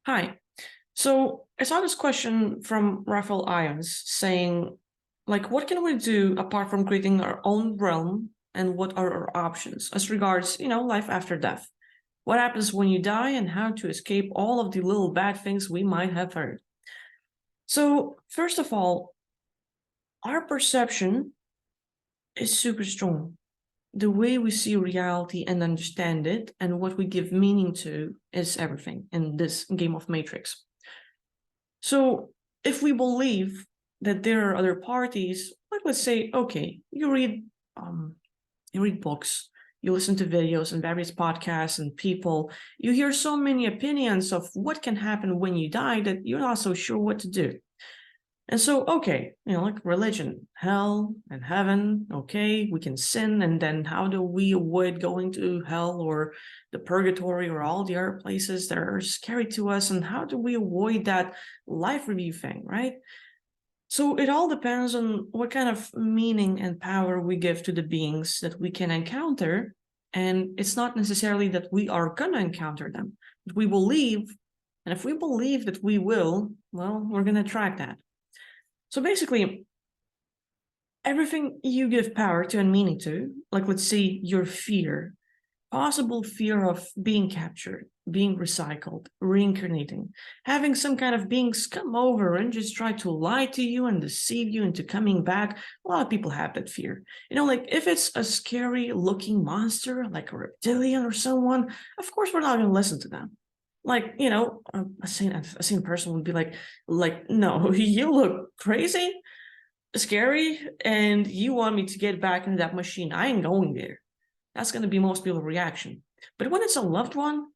Hi. So I saw this question from Raphael Ions saying, what can we do apart from creating our own realm, and what are our options as regards, life after death? What happens when you die and how to escape all of the little bad things we might have heard? So, first of all, our perception is super strong. The way we see reality and understand it and what we give meaning to is everything in this game of Matrix. So if we believe that there are other parties, like let's say, okay, um, you read books, you listen to videos and various podcasts and people, you hear so many opinions of what can happen when you die that you're not so sure what to do. And so, okay, like religion, hell and heaven, okay, we can sin, and then how do we avoid going to hell or the purgatory or all the other places that are scary to us, and how do we avoid that life review thing, right? So it all depends on what kind of meaning and power we give to the beings that we can encounter, and it's not necessarily that we are gonna encounter them, but we believe, and if we believe that we will, well, we're gonna attract that. So basically, everything you give power to and meaning to, like let's say your fear, possible fear of being captured, being recycled, reincarnating, having some kind of beings come over and just try to lie to you and deceive you into coming back. A lot of people have that fear. Like if it's a scary looking monster, like a reptilian or someone, of course we're not going to listen to them. A sane person would be like, no, you look crazy, scary, and you want me to get back into that machine. I ain't going there. That's going to be most people's reaction. But when it's a loved one,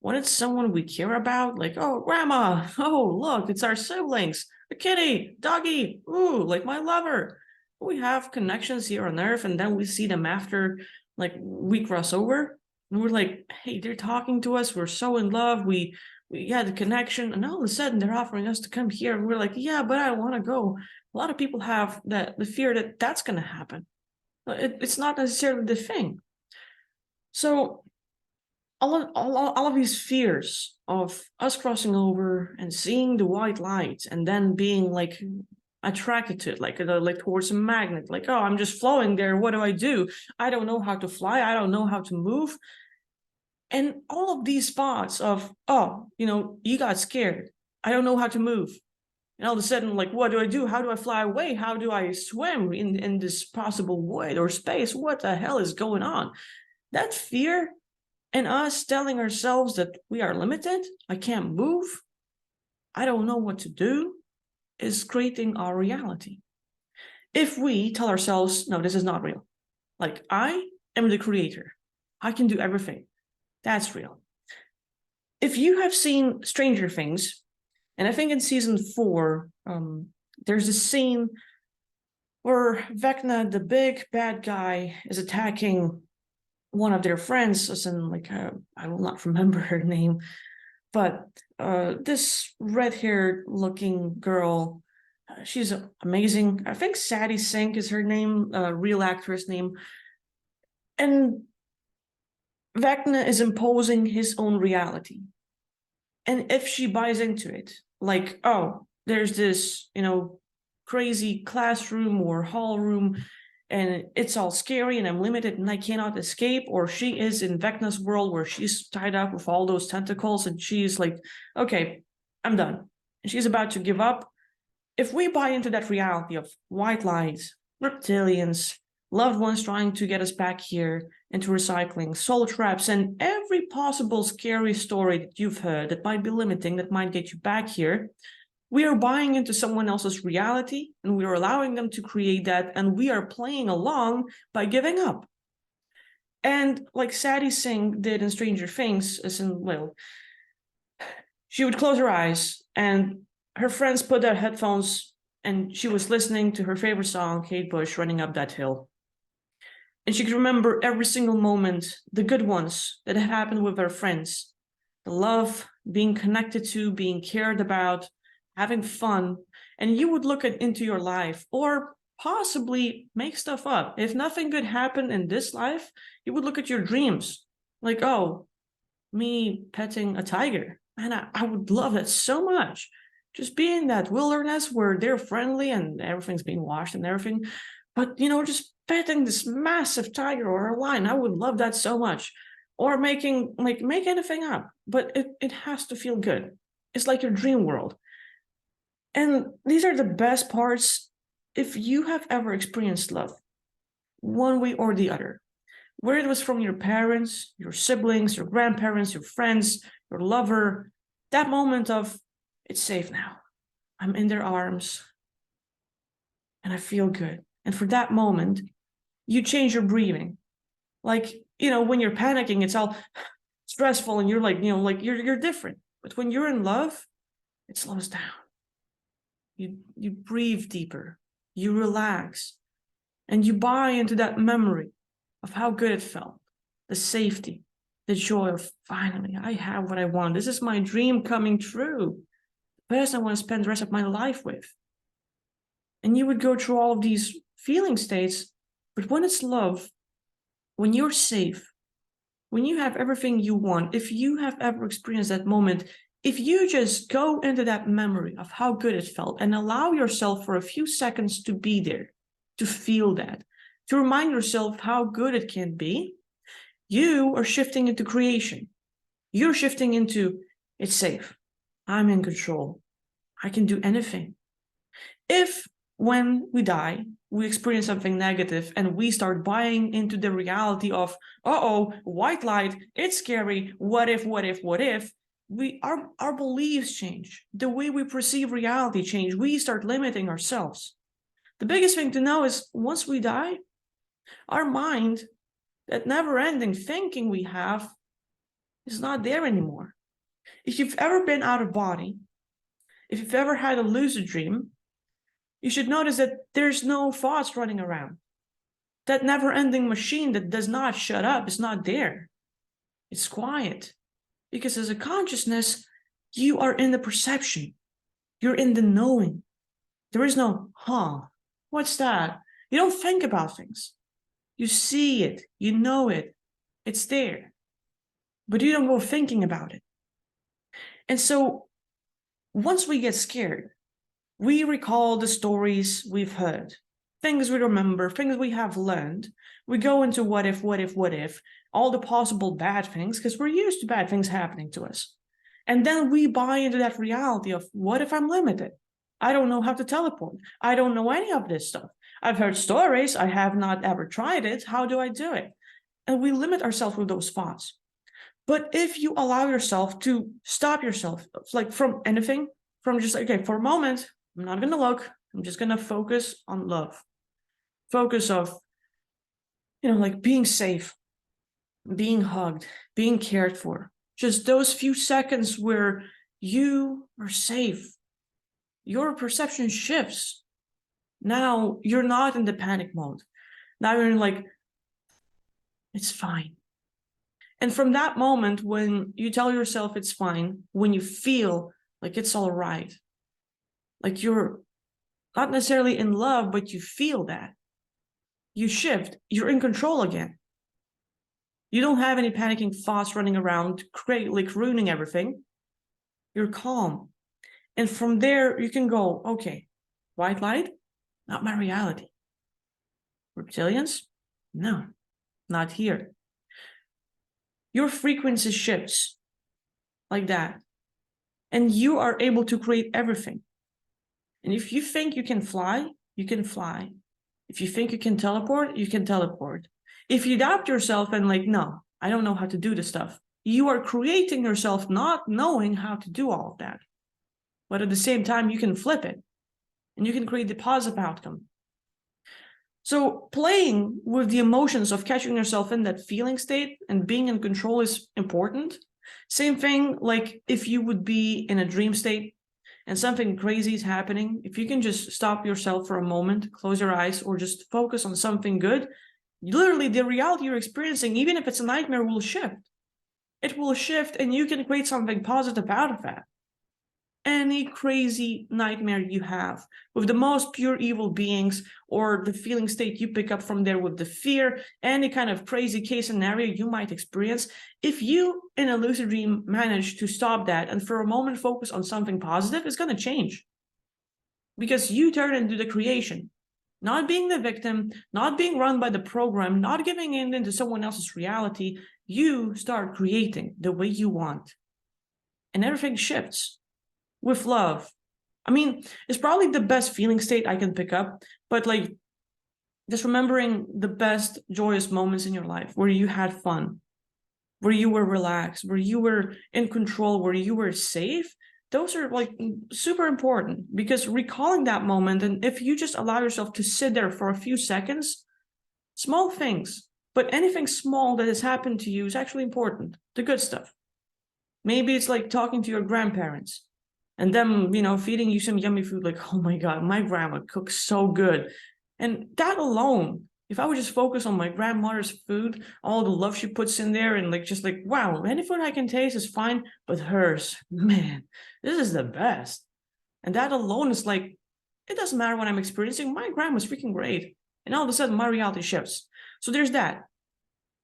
when it's someone we care about, like, oh, grandma, oh, look, it's our siblings, the kitty, doggy, ooh, like my lover. We have connections here on Earth, and then we see them after, like, we cross over, and we're like, hey, they're talking to us. We're so in love. We had a connection, and all of a sudden they're offering us to come here, and we're like, yeah, but I want to go. A lot of people have the fear that that's going to happen. It's not necessarily the thing. So all of these fears of us crossing over and seeing the white light and then being like attracted to it, like towards a magnet, like, oh, I'm just flowing there. What do? I don't know how to fly. I don't know how to move. And all of these thoughts of, oh, you got scared. I don't know how to move. And all of a sudden, like, what do I do? How do I fly away? How do I swim in this possible void or space? What the hell is going on? That fear and us telling ourselves that we are limited, I can't move, I don't know what to do, is creating our reality. If we tell ourselves, no, this is not real, like I am the creator, I can do everything, that's real. If you have seen Stranger Things, and I think in season 4, there's a scene where Vecna, the big bad guy, is attacking one of their friends, as in, like, I will not remember her name, but this red-haired looking girl, she's amazing. I think Sadie Sink is her name, real actress name. And Vecna is imposing his own reality. And if she buys into it, like, oh, there's this, crazy classroom or hall room, and it's all scary and I'm limited and I cannot escape, or she is in Vecna's world where she's tied up with all those tentacles and she's like, okay, I'm done. And she's about to give up. If we buy into that reality of white light, reptilians, loved ones trying to get us back here, into recycling, soul traps, and every possible scary story that you've heard that might be limiting, that might get you back here, we are buying into someone else's reality and we are allowing them to create that, and we are playing along by giving up. And like Sadie Sink did in Stranger Things, as in, well, she would close her eyes and her friends put their headphones and she was listening to her favorite song, Kate Bush, Running Up That Hill. And she could remember every single moment, the good ones that had happened with her friends, the love, being connected to, being cared about, having fun. And you would look into your life or possibly make stuff up. If nothing good happened in this life, you would look at your dreams like, oh, me petting a tiger. And I would love that so much. Just be in that wilderness where they're friendly and everything's being washed and everything. But, just petting this massive tiger or a lion, I would love that so much. Or make anything up, but it has to feel good. It's like your dream world. And these are the best parts if you have ever experienced love, one way or the other, whether it was from your parents, your siblings, your grandparents, your friends, your lover, that moment of, it's safe now. I'm in their arms and I feel good. And for that moment, you change your breathing. Like, when you're panicking, it's all stressful and you're like, you're different. But when you're in love, it slows down. You breathe deeper, you relax, and you buy into that memory of how good it felt, the safety, the joy of finally, I have what I want. This is my dream coming true. The person I want to spend the rest of my life with. And you would go through all of these feeling states, but when it's love, when you're safe, when you have everything you want, if you have ever experienced that moment, if you just go into that memory of how good it felt and allow yourself for a few seconds to be there, to feel that, to remind yourself how good it can be, you are shifting into creation. You're shifting into, it's safe. I'm in control. I can do anything. If when we die, we experience something negative and we start buying into the reality of, white light, it's scary, what if, our beliefs change. The way we perceive reality change. We start limiting ourselves. The biggest thing to know is once we die, our mind, that never-ending thinking we have, is not there anymore. If you've ever been out of body, if you've ever had a lucid dream, you should notice that there's no thoughts running around. That never-ending machine that does not shut up is not there. It's quiet. Because as a consciousness, you are in the perception. You're in the knowing. There is no, what's that? You don't think about things. You see it. You know it. It's there. But you don't go thinking about it. And so once we get scared, we recall the stories we've heard, things we remember, things we have learned. We go into what if, all the possible bad things, because we're used to bad things happening to us. And then we buy into that reality of, what if I'm limited? I don't know how to teleport. I don't know any of this stuff. I've heard stories. I have not ever tried it. How do I do it? And we limit ourselves with those thoughts. But if you allow yourself to stop yourself, like from anything, from just, okay, for a moment, I'm not going to look. I'm just going to focus on love. Focus of, like being safe, being hugged, being cared for. Just those few seconds where you are safe. Your perception shifts. Now you're not in the panic mode. Now you're in like, it's fine. And from that moment, when you tell yourself it's fine, when you feel like it's all right, like you're not necessarily in love, but you feel that, you shift, you're in control again. You don't have any panicking thoughts running around, like ruining everything. You're calm. And from there, you can go, okay, white light, not my reality. Reptilians? No, not here. Your frequency shifts like that. And you are able to create everything. And if you think you can fly, you can fly. If you think you can teleport, you can teleport. If you doubt yourself and like, no, I don't know how to do this stuff, you are creating yourself not knowing how to do all of that. But at the same time, you can flip it and you can create the positive outcome. So playing with the emotions of catching yourself in that feeling state and being in control is important. Same thing, like if you would be in a dream state and something crazy is happening, if you can just stop yourself for a moment, close your eyes, or just focus on something good, literally the reality you're experiencing, even if it's a nightmare, will shift. It will shift and you can create something positive out of that. any crazy nightmare you have with the most pure evil beings, or the feeling state you pick up from there with the fear, any kind of crazy case scenario you might experience, if you in a lucid dream manage to stop that and for a moment focus on something positive, it's going to change. Because you turn into the creation, not being the victim, not being run by the program, not giving in into someone else's reality. You start creating the way you want. And everything shifts with love. I mean, it's probably the best feeling state I can pick up, but like just remembering the best joyous moments in your life where you had fun, where you were relaxed, where you were in control, where you were safe. Those are like super important, because recalling that moment, and if you just allow yourself to sit there for a few seconds, small things, but anything small that has happened to you is actually important, the good stuff. Maybe it's like talking to your grandparents and them, feeding you some yummy food, like, oh my God, my grandma cooks so good. And that alone, if I would just focus on my grandmother's food, all the love she puts in there, and like, wow, any food I can taste is fine, but hers, man, this is the best. And that alone is like, it doesn't matter what I'm experiencing, my grandma's freaking great. And all of a sudden, my reality shifts. So there's that.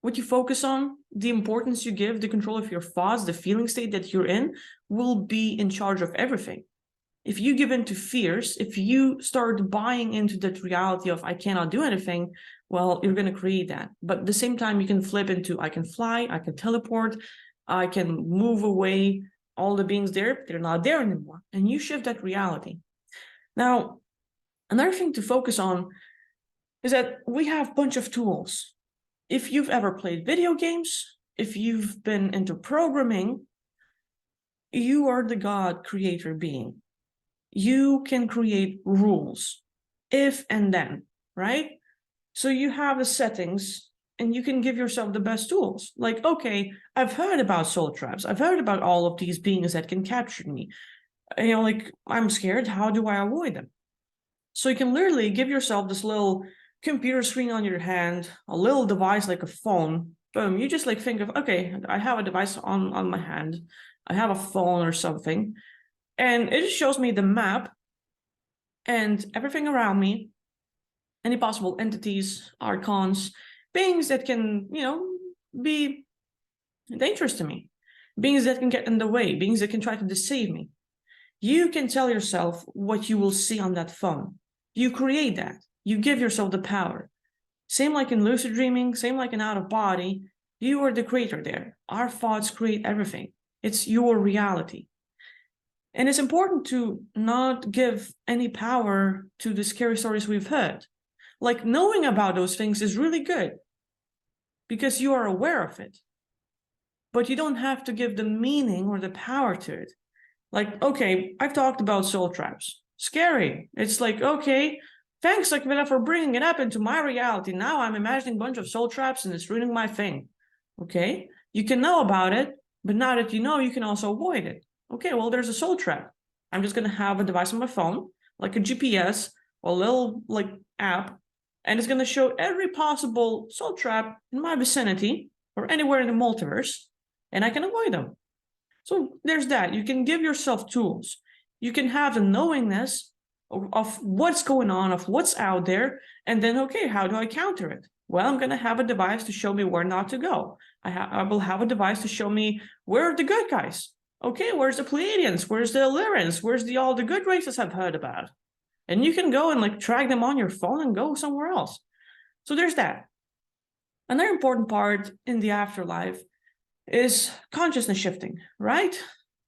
What you focus on, the importance you give, the control of your thoughts, the feeling state that you're in, will be in charge of everything. If you give in to fears, if you start buying into that reality of I cannot do anything, well, you're going to create that. But at the same time, you can flip into I can fly, I can teleport, I can move away. All the beings there, they're not there anymore. And you shift that reality. Now, another thing to focus on is that we have a bunch of tools. If you've ever played video games, if you've been into programming, you are the God creator being. You can create rules, if and then, right? So you have the settings and you can give yourself the best tools. Like, okay, I've heard about soul traps. I've heard about all of these beings that can capture me. Like, I'm scared. How do I avoid them? So you can literally give yourself this little computer screen on your hand, a little device like a phone. Boom, you just like think of, okay, I have a device on my hand. I have a phone or something. And it just shows me the map and everything around me, any possible entities, archons, beings that can, be dangerous to me, beings that can get in the way, beings that can try to deceive me. You can tell yourself what you will see on that phone. You create that. You give yourself the power. Same like in lucid dreaming, same like in out of body, you are the creator there. Our thoughts create everything. It's your reality. And it's important to not give any power to the scary stories we've heard. Like, knowing about those things is really good because you are aware of it. But you don't have to give the meaning or the power to it. Like, okay, I've talked about soul traps. Scary. It's like, okay, thanks, like, for bringing it up into my reality. Now I'm imagining a bunch of soul traps and it's ruining my thing. Okay, you can know about it, but now that you know, you can also avoid it. Okay, well, there's a soul trap. I'm just going to have a device on my phone, like a GPS or a little like app, and it's going to show every possible soul trap in my vicinity or anywhere in the multiverse, and I can avoid them. So there's that. You can give yourself tools. You can have the knowingness of what's going on, of what's out there, and then, okay, how do I counter it? Well, I'm going to have a device to show me where not to go. I will have a device to show me where are the good guys. Okay, where's the Pleiadians? Where's the Illyrians? Where's all the good races I've heard about? And you can go and like track them on your phone and go somewhere else. So there's that. Another important part in the afterlife is consciousness shifting, right?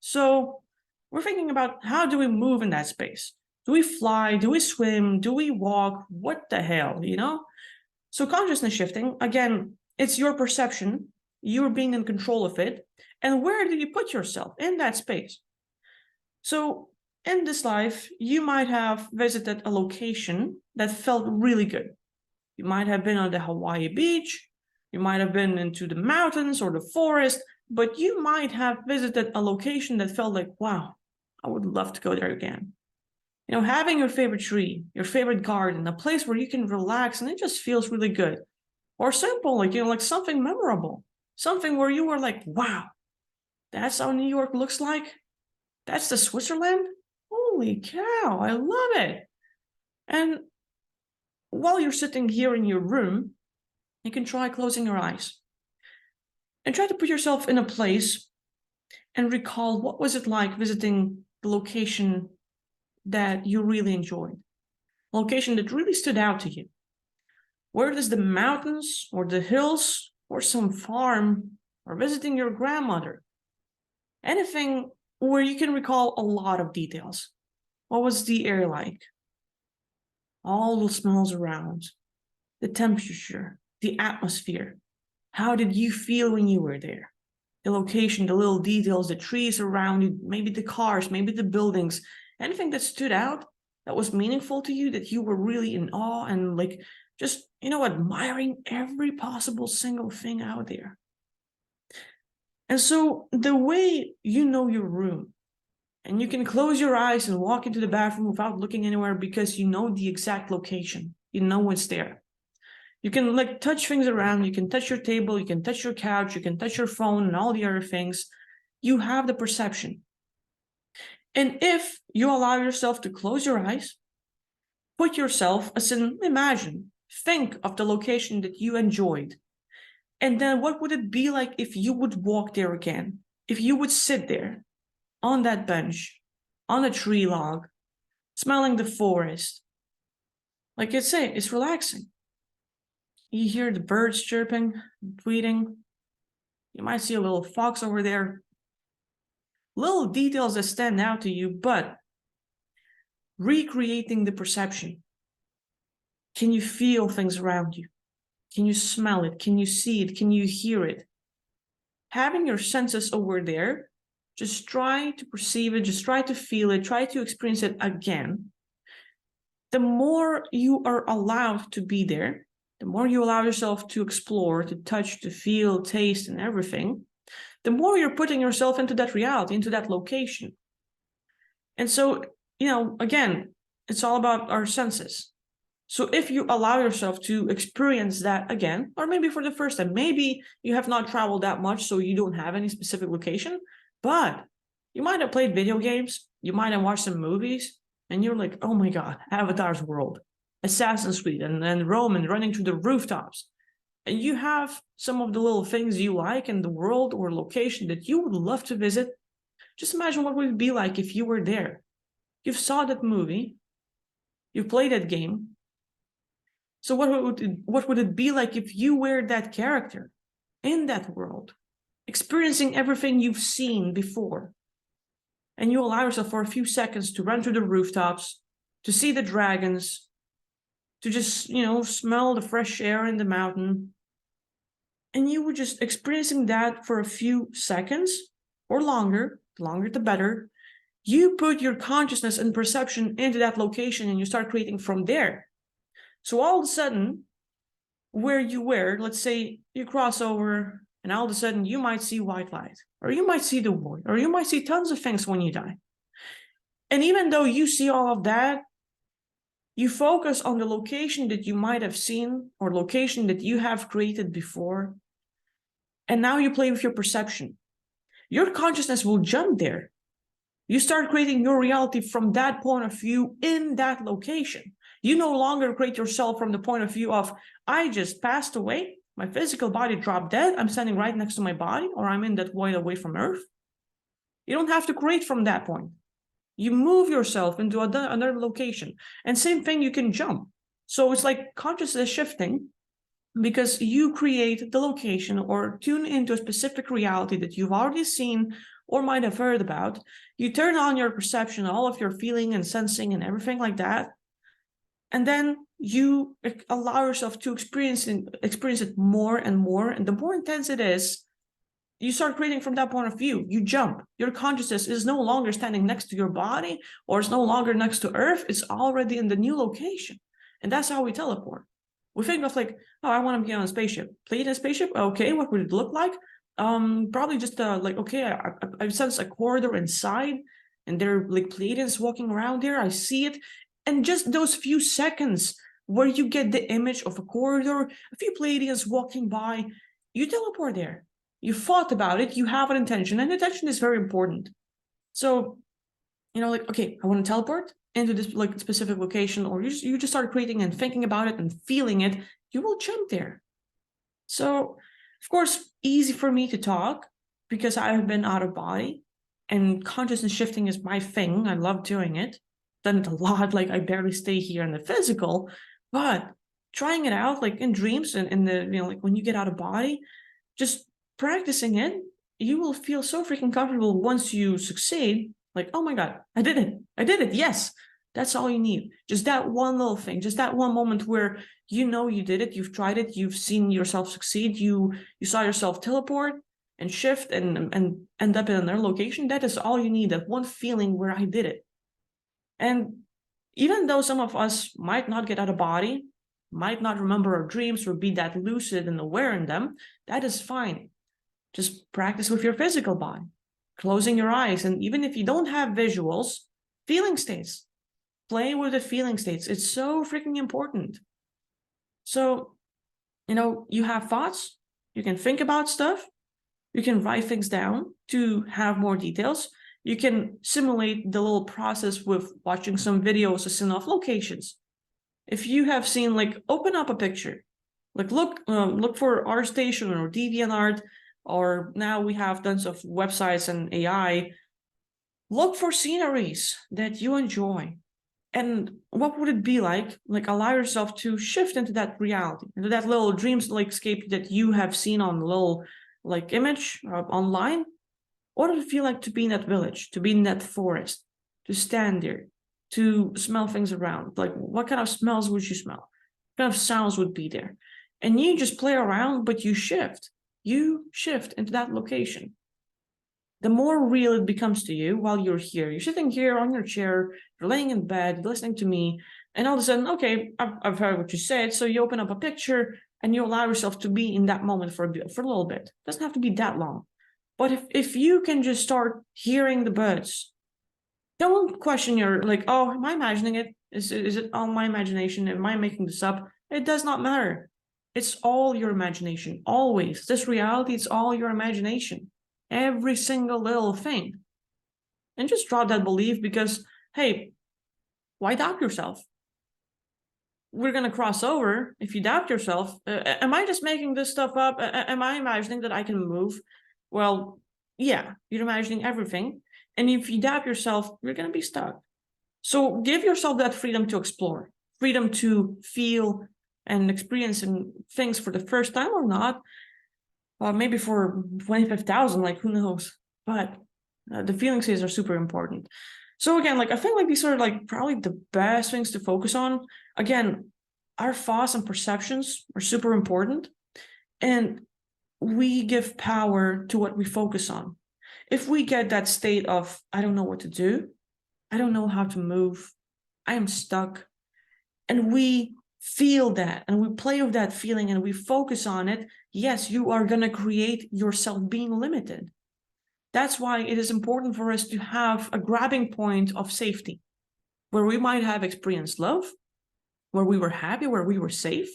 So we're thinking about, how do we move in that space? Do we fly? Do we swim? Do we walk? What the hell, So consciousness shifting, again, it's your perception. You're being in control of it. And where do you put yourself in that space? So in this life, you might have visited a location that felt really good. You might have been on the Hawaii beach. You might have been into the mountains or the forest, but you might have visited a location that felt like, wow, I would love to go there again. Having your favorite tree, your favorite garden, a place where you can relax and it just feels really good. Or simple, like something memorable, something where you were like, wow, that's how New York looks like. That's the Switzerland? Holy cow, I love it. And while you're sitting here in your room, you can try closing your eyes and try to put yourself in a place and recall what was it like visiting the location that you really enjoyed, a location that really stood out to you. Where it is the mountains or the hills or some farm or visiting your grandmother. Anything where you can recall a lot of details. What was the air like? All the smells around, the temperature, the atmosphere. How did you feel when you were there? The location, the little details, the trees around you, maybe the cars, maybe the buildings, anything that stood out, that was meaningful to you, that you were really in awe and like just, admiring every possible single thing out there. And so the way you know your room, and you can close your eyes and walk into the bathroom without looking anywhere because you know the exact location, you know what's there. You can like touch things around, you can touch your table, you can touch your couch, you can touch your phone and all the other things. You have the perception. And if you allow yourself to close your eyes, put yourself as in imagine, think of the location that you enjoyed. And then what would it be like if you would walk there again? If you would sit there on that bench, on a tree log, smelling the forest. Like I say, it's relaxing. You hear the birds chirping, tweeting. You might see a little fox over there. Little details that stand out to you, but recreating the perception. Can you feel things around you? Can you smell it? Can you see it? Can you hear it? Having your senses over there, just try to perceive it, just try to feel it, try to experience it again. The more you are allowed to be there, the more you allow yourself to explore, to touch, to feel, taste, and everything, the more you're putting yourself into that reality, into that location. And so, again, it's all about our senses. So if you allow yourself to experience that again, or maybe for the first time, maybe you have not traveled that much, so you don't have any specific location, but you might have played video games, you might have watched some movies, and you're like, oh my God, Avatar's world, Assassin's Creed, and Roman running to the rooftops. And you have some of the little things you like in the world or location that you would love to visit. Just imagine what would it be like if you were there. You've saw that movie, you played that game. So what would it be like if you were that character in that world, experiencing everything you've seen before? And you allow yourself for a few seconds to run to the rooftops, to see the dragons, to just, smell the fresh air in the mountain. And you were just experiencing that for a few seconds or longer, the longer the better. You put your consciousness and perception into that location and you start creating from there. So all of a sudden, where you were, let's say you cross over and all of a sudden you might see white light, or you might see the void, or you might see tons of things when you die. And even though you see all of that, you focus on the location that you might have seen or location that you have created before. And now you play with your perception. Your consciousness will jump there. You start creating your reality from that point of view in that location. You no longer create yourself from the point of view of, I just passed away, my physical body dropped dead, I'm standing right next to my body, or I'm in that void away from Earth. You don't have to create from that point. You move yourself into another location. And same thing, you can jump. So it's like consciousness shifting because you create the location or tune into a specific reality that you've already seen or might have heard about. You turn on your perception, all of your feeling and sensing and everything like that. And then you allow yourself to experience it more and more. And the more intense it is, you start creating from that point of view. You jump. Your consciousness is no longer standing next to your body or it's no longer next to Earth. It's already in the new location. And that's how we teleport. We think of like, oh, I want to be on a spaceship. Play in a spaceship? Okay, what would it look like? Probably just like, okay, I sense a corridor inside and there are like Pleiadians walking around there. I see it. And just those few seconds where you get the image of a corridor, a few Pleiadians walking by, you teleport there. You thought about it, you have an intention, and intention is very important. So like, okay, I want to teleport into this like specific location, or you just start creating and thinking about it and feeling it, you will jump there. So, of course, easy for me to talk because I have been out of body and consciousness shifting is my thing. I love doing it. Done it a lot. Like I barely stay here in the physical, but trying it out like in dreams and in the, like when you get out of body, just practicing it, you will feel so freaking comfortable once you succeed. Like, oh my God, I did it. I did it. Yes. That's all you need. Just that one little thing, just that one moment where you did it, you've tried it, you've seen yourself succeed, you saw yourself teleport and shift and end up in another location. That is all you need, that one feeling where I did it. And even though some of us might not get out of body, might not remember our dreams or be that lucid and aware in them, that is fine. Just practice with your physical body, closing your eyes. And even if you don't have visuals, feeling states. Play with the feeling states. It's so freaking important. So, you have thoughts, you can think about stuff, you can write things down to have more details. You can simulate the little process with watching some videos of locations. If you have seen, like, open up a picture, like look for ArtStation or DeviantArt, or now we have tons of websites and AI. Look for sceneries that you enjoy. And what would it be like? Like, allow yourself to shift into that reality, into that little dreams landscape that you have seen on the little like image online. What would it feel like to be in that village, to be in that forest, to stand there, to smell things around? Like, what kind of smells would you smell? What kind of sounds would be there? And you just play around, but you shift. You shift into that location. The more real it becomes to you while you're here. You're sitting here on your chair, you're laying in bed, you're listening to me, and all of a sudden, okay, I've heard what you said. So you open up a picture and you allow yourself to be in that moment for a little bit. It doesn't have to be that long. But if you can just start hearing the birds, don't question your like, oh, am I imagining it? Is it all my imagination? Am I making this up? It does not matter. It's all your imagination. Always. This reality, it's all your imagination. Every single little thing. And just drop that belief because, hey, why doubt yourself? We're going to cross over. If you doubt yourself, am I just making this stuff up? Am I imagining that I can move? Well, yeah, you're imagining everything. And if you doubt yourself, you're going to be stuck. So give yourself that freedom to explore, freedom to feel and experience things for the first time or not. Maybe for 25,000, like who knows? But the feeling states are super important. So again, like I think like these are like probably the best things to focus on. Again, our thoughts and perceptions are super important, and we give power to what we focus on. If we get that state of I don't know what to do, I don't know how to move, I am stuck, and we feel that and we play with that feeling and we focus on it, yes, you are going to create yourself being limited. That's why it is important for us to have a grabbing point of safety where we might have experienced love, where we were happy, where we were safe.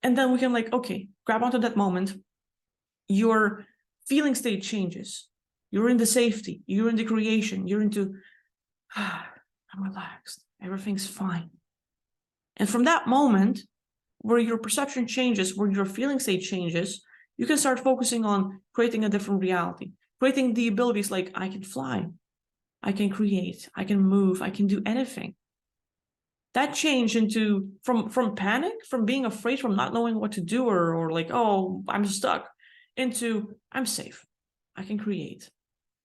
And then we can like, okay, grab onto that moment. Your feeling state changes. You're in the safety, you're in the creation, you're into, I'm relaxed, everything's fine. And from that moment, where your perception changes, where your feeling state changes, you can start focusing on creating a different reality, creating the abilities like I can fly, I can create, I can move, I can do anything. That change into from panic, from being afraid, from not knowing what to do, or like, oh, I'm stuck, into I'm safe, I can create.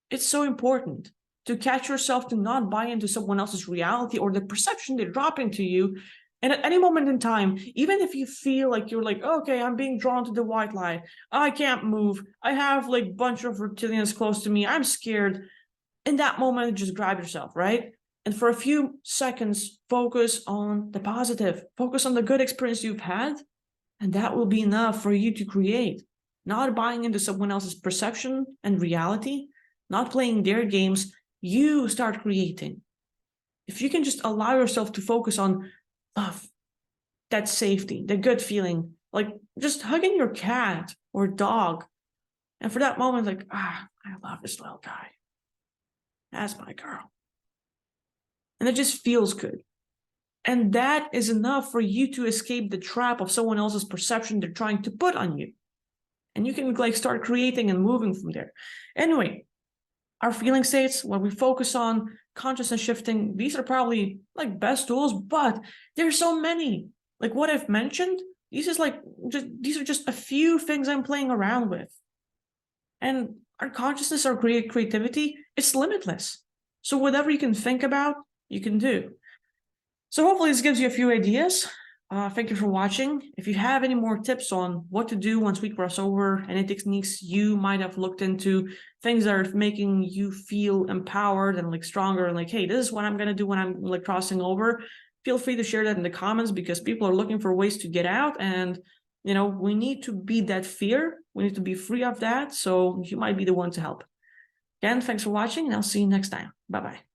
It's so important to catch yourself to not buy into someone else's reality or the perception they're dropping to you. And at any moment in time, even if you feel like you're like, okay, I'm being drawn to the white light, I can't move, I have like a bunch of reptilians close to me, I'm scared. In that moment, just grab yourself, right? And for a few seconds, focus on the positive, focus on the good experience you've had, and that will be enough for you to create. Not buying into someone else's perception and reality, not playing their games, you start creating. If you can just allow yourself to focus on love, that safety, the good feeling, like just hugging your cat or dog. And for that moment, like, I love this little guy. That's my girl. And it just feels good. And that is enough for you to escape the trap of someone else's perception they're trying to put on you. And you can like start creating and moving from there. Anyway, our feeling states, what we focus on, consciousness shifting, these are probably like best tools, but there's so many. Like what I've mentioned, these are just a few things I'm playing around with. And our consciousness, our creativity, it's limitless. So whatever you can think about, you can do. So hopefully this gives you a few ideas. Thank you for watching. If you have any more tips on what to do once we cross over, any techniques you might have looked into, things that are making you feel empowered and like stronger, and like, hey, this is what I'm gonna do when I'm like crossing over, feel free to share that in the comments, because people are looking for ways to get out, and we need to beat that fear. We need to be free of that. So you might be the one to help. Again, thanks for watching, and I'll see you next time. Bye-bye.